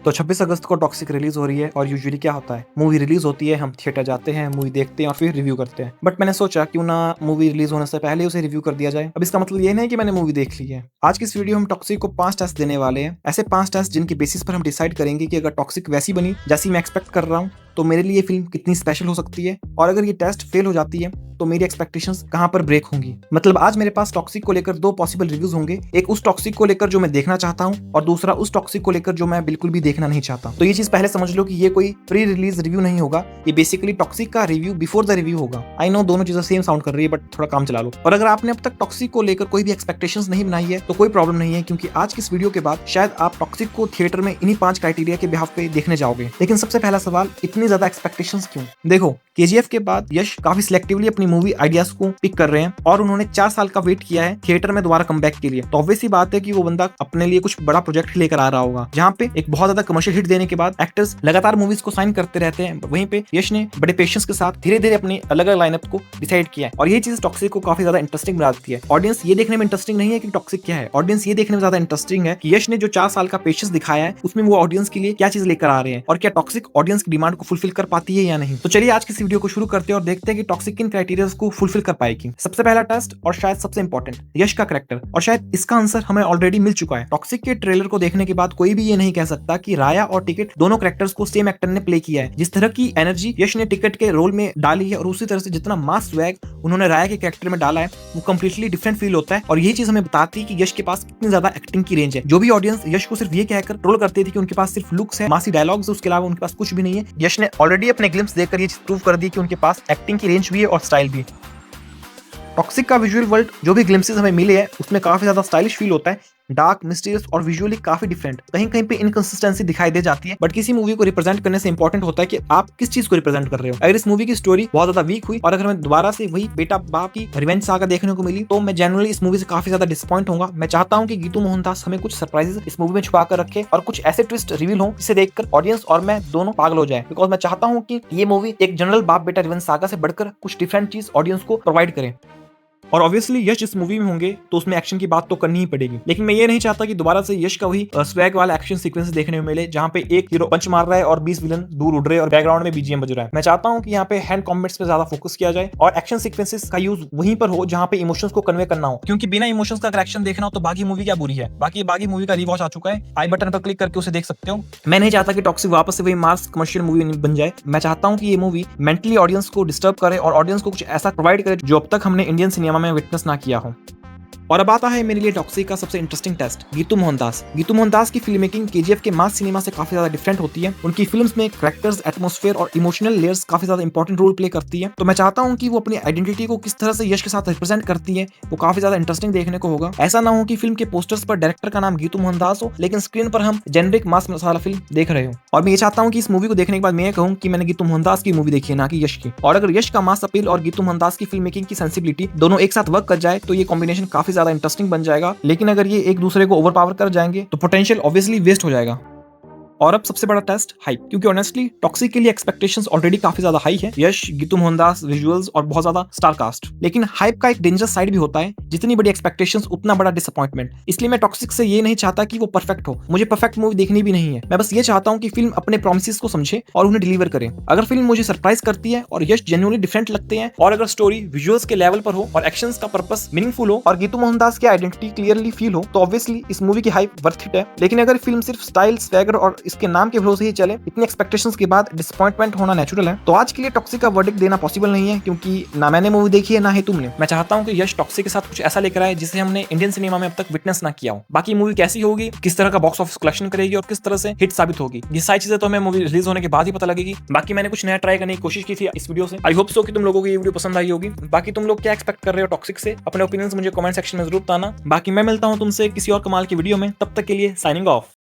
तो 26 अगस्त को toxic release हो रही है और यूजुअली क्या होता है, मूवी रिलीज होती है, हम थिएटर जाते हैं, मूवी देखते हैं और फिर रिव्यू करते हैं। बट मैंने सोचा क्यों ना मूवी रिलीज होने से पहले उसे रिव्यू कर दिया जाए। अब इसका मतलब ये नहीं कि मैंने मूवी देख ली है। आज की इस वीडियो हम टॉक्सिक को 5 टेस्ट देने वाले हैं, ऐसे 5 टेस्ट जिनके बेसिस पर हम डिसाइड करेंगे कि अगर टॉक्सिक वैसी बनी जैसी मैं एक्सपेक्ट कर रहा हूँ तो मेरे लिए फिल्म कितनी स्पेशल हो सकती है, और अगर ये टेस्ट फेल हो जाती है तो मेरी एक्सपेक्टेशंस कहां पर ब्रेक होंगी। मतलब आज मेरे पास टॉक्सिक को लेकर 2 पॉसिबल रिव्यूज होंगे, एक उस टॉक्सिक को लेकर जो मैं देखना चाहता हूं और दूसरा उस टॉक्सिक को लेकर जो मैं बिल्कुल भी देखना नहीं चाहता। तो ये चीज पहले समझ लो कि ये कोई प्री रिलीज रिव्यू नहीं होगा, ये बेसिकली टॉक्सिक का रिव्यू बिफोर द रिव्यू होगा। आई नो दोनों चीजें सेम साउंड कर रही है, बट थोड़ा काम चला लो। और अगर आपने अब तक टॉक्सिक को लेकर कोई भी एक्सपेक्टेशंस नहीं बनाई है तो कोई प्रॉब्लम नहीं है, क्योंकि आज की इस वीडियो के बाद शायद आप टॉक्सिक को थिएटर में इन्हीं 5 क्राइटेरिया के बिहाफ पे देखने जाओगे। लेकिन सबसे पहला सवाल, इतनी ज्यादा एक्सपेक्टेशंस क्यों? देखो, केजीएफ के बाद यश काफी सिलेक्टिवली अपनी मूवी आइडियाज को पिक कर रहे हैं और उन्होंने 4 साल का वेट किया है थिएटर में दोबारा कमबैक के लिए। तो ऑब्वियस सी बात है कि वो बंदा अपने लिए कुछ बड़ा प्रोजेक्ट लेकर आ रहा होगा, जहां पे एक बहुत ज्यादा कमर्शियल हिट देने के बाद एक्टर्स लगातार मूवीज को साइन करते रहते हैं। वहीं पे यश ने बड़े पेशेंस के साथ धीरे धीरे अपनी अलग अलग लाइनअप को डिसाइड किया है, और ये चीज टॉक्सिक को काफी ज्यादा इंटरेस्टिंग बना देती है। ऑडियंस ये देखने में इंटरेस्टिंग नहीं है कि टॉक्सिक क्या है, ऑडियंस ये देखने में ज्यादा इंटरेस्टिंग है कि यश ने जो 4 साल का पेशेंस दिखाया है उसमें वो ऑडियंस के लिए क्या चीज लेकर आ रहे हैं, और क्या टॉक्सिक ऑडियंस की डिमांड को फुलफिल कर पाती है या नहीं। तो चलिए आज की इस वीडियो को शुरू करते हैं और देखते हैं कि टॉक्सिक किन क्राइटेरिया को फुलफिल कर पाएगी। सबसे पहला टेस्ट और शायद सबसे इंपॉर्टेंट, यश का कैरेक्टर, और शायद इसका आंसर हमें ऑलरेडी मिल चुका है। टॉक्सिक के ट्रेलर को देखने के बाद कोई भी ये नहीं कह सकता कि राया और टिकट दोनों कैरेक्टर्स को सेम एक्टर ने प्ले किया है। जिस तरह की एनर्जी यश ने टिकट के रोल में डाली है और उसी तरह से जितना मास स्वैग उन्होंने राया के कैरेक्टर में डाला है वो कंप्लीटली डिफरेंट फील होता है, और यही चीज हमें बताती है कि यश के पास कितनी ज्यादा एक्टिंग की रेंज है। जो भी ऑडियंस यश को सिर्फ ये कहकर ट्रोल करती थी कि उनके पास सिर्फ लुक्स है, मासी डायलॉग्स है, उसके अलावा उनके पास कुछ भी नहीं है, यश ने ऑलरेडी अपने ग्लिम्स देखकर ये प्रूव कर दी कि उनके पास एक्टिंग की रेंज भी है और स्टाइल भी। टॉक्सिक का विजुअल वर्ल्ड जो भी ग्लिम्सेस हमें मिले हैं उसमें काफी ज्यादा स्टाइलिश फील होता है, डार्क, मिस्टीरियस और विजुअली काफी डिफरेंट। कहीं कहीं पे इनकंसिस्टेंसी दिखाई दे जाती है, बट किसी मूवी को रिप्रेजेंट करने से इंपॉर्टेंट होता है कि आप किस चीज को रिप्रेजेंट कर रहे हो। अगर इस मूवी की स्टोरी बहुत ज्यादा वीक हुई और अगर हमें दोबारा से वही बेटा बाप की रिवेंज सागा देखने को मिली तो मैं जनरली इस मूवी से काफी ज्यादा डिसअपॉइंट होगा। मैं चाहता हूं कि गीतू मोहनदास हमें कुछ सरप्राइजेस इस मूवी में छुपा कर रखे और कुछ ऐसे ट्विस्ट रिवील हो जिसे देखकर ऑडियंस और मैं दोनों पागल हो जाए, बिकॉज मैं चाहता हूं कि ये मूवी एक जनरल बाप बेटा रिवेंज सागा से बढ़कर कुछ डिफरेंट चीज ऑडियंस को प्रोवाइड करे। और ऑब्वियसली यश जिस मूवी में होंगे तो उसमें एक्शन की बात तो करनी ही पड़ेगी, लेकिन मैं ये नहीं चाहता कि दोबारा से यश का वही स्वैग वाला एक्शन सीक्वेंस देखने में मिले जहां पे एक हीरो पंच मार रहा है और 20 विलन दूर उड़ रहे हैं और बैकग्राउंड में बीजीएम बज रहा है। मैं चाहता हूं कि यहाँ पे हैंड कॉम्बैट्स पे ज्यादा फोकस किया जाए और एक्शन सीक्वेंसेस का यूज वहीं पर हो जहां पे इमोशंस को कन्वे करना हो, क्योंकि बिना इमोशंस का अगर एक्शन देखना हो तो बाकी मूवी क्या बुरी है। बाकी मूवी का रिवॉच आ चुका है, आई बटन पर क्लिक करके उसे देख सकते हो। मैं नहीं चाहता कि टॉक्सिक वापस से वही मास कमर्शियल मूवी बन जाए। मैं चाहता हूं कि ये मूवी मेंटली ऑडियंस को डिस्टर्ब करे और ऑडियंस को कुछ ऐसा प्रोवाइड करे जो अब तक हमने इंडियन सिनेमा में विटनेस ना किया हो। और अब आता है मेरे लिए टॉक्सिक का सबसे इंटरेस्टिंग टेस्ट, गीतू मोहनदास। गीतू मोहनदास की फिल्म मेकिंग केजीएफ के मास सिनेमा से काफी ज्यादा डिफरेंट होती है। उनकी फिल्म्स में कैरेक्टर्स, एटमॉस्फेयर और इमोशनल लेयर्स काफी ज्यादा इंपॉर्टेंट रोल प्ले करती है। तो मैं चाहता हूं कि वो अपनी आइडेंटिटी को किस तरह से यश के साथ रिप्रेजेंट करती है वो काफी ज्यादा इंटरेस्टिंग देखने को होगा। ऐसा ना हो कि फिल्म के पोस्टर्स पर डायरेक्टर का नाम गीतू मोहनदास हो लेकिन स्क्रीन पर हम जेनरिक मास मसाला फिल्म देख रहे हो। और मैं ये चाहता हूं कि इस मूवी को देखने के बाद मैं कहूं कि मैंने गीतू मोहनदास की मूवी देखी है, ना कि यश की। और अगर यश का मास अपील और गीतू मोहनदास की फिल्म मेकिंग की सेंसिबिलिटी दोनों एक साथ वर्क कर जाए तो ये कॉम्बिनेशन काफी ज्यादा इंटरेस्टिंग बन जाएगा। लेकिन अगर ये एक दूसरे को ओवरपावर कर जाएंगे तो पोटेंशियल ऑब्वियसली वेस्ट हो जाएगा। और अब सबसे बड़ा टेस्ट, हाइप, क्योंकि ऑनेस्टली टॉक्सिक के लिए एक्सपेक्टेशंस ऑलरेडी काफी ज्यादा हाई है। यश, गीतू मोहनदास, विजुअल्स और बहुत ज्यादा स्टार कास्ट। लेकिन हाइप का एक डेंजरस साइड भी होता है, जितनी बड़ी एक्सपेक्टेशंस उतना बड़ा डिसअपॉइंटमेंट। इसलिए मैं टॉक्सिक से ये नहीं चाहता कि वो परफेक्ट हो, मुझे परफेक्ट मूवी देखनी भी नहीं है। मैं बस ये चाहता हूं कि फिल्म अपने प्रोमिसेस को समझे और उन्हें डिलीवर करे। अगर फिल्म मुझे सरप्राइज करती है और यश जेन्युइनली डिफरेंट लगते हैं और अगर स्टोरी विजुअल्स के लेवल पर हो और एक्शंस का पर्पस मीनिंगफुल हो और गीतू मोहनदास की आइडेंटिटी क्लियरली फील हो तो ऑब्वियसली इस मूवी की हाइप वर्थ इट है। लेकिन अगर फिल्म सिर्फ स्टाइल, स्वैगर और इसके नाम के भरोसे ही चले, इतनी एक्सपेक्टेशंस के बाद डिसअपॉइंटमेंट होना नेचुरल है। तो आज के लिए टॉक्सिक का वर्डिक्ट देना पॉसिबल नहीं है, क्योंकि ना मैंने मूवी देखी है ना ही तुमने। मैं चाहता हूं कि यश टॉक्सिक के साथ कुछ ऐसा लेकर आए जिसे हमने इंडियन सिनेमा में अब तक विटनेस ना किया हो। बाकी मूवी कैसी होगी, किस तरह का बॉक्स ऑफिस कलेक्शन करेगी और किस तरह से हिट साबित होगी, ये सारी चीजें तो हमें मूवी रिलीज होने के बाद ही पता लगेगी। बाकी मैंने कुछ नया ट्राई करने की कोशिश की थी इस वीडियो से। आई होप सो कि तुम लोगों को ये वीडियो पसंद आई होगी। बाकी तुम लोग क्या एक्सपेक्ट कर रहे हो टॉक्सिक से, अपने ओपिनियंस मुझे कमेंट सेक्शन में जरूर बताना। बाकी मैं मिलता हूं तुमसे किसी और कमाल की वीडियो में, तब तक के लिए साइनिंग ऑफ।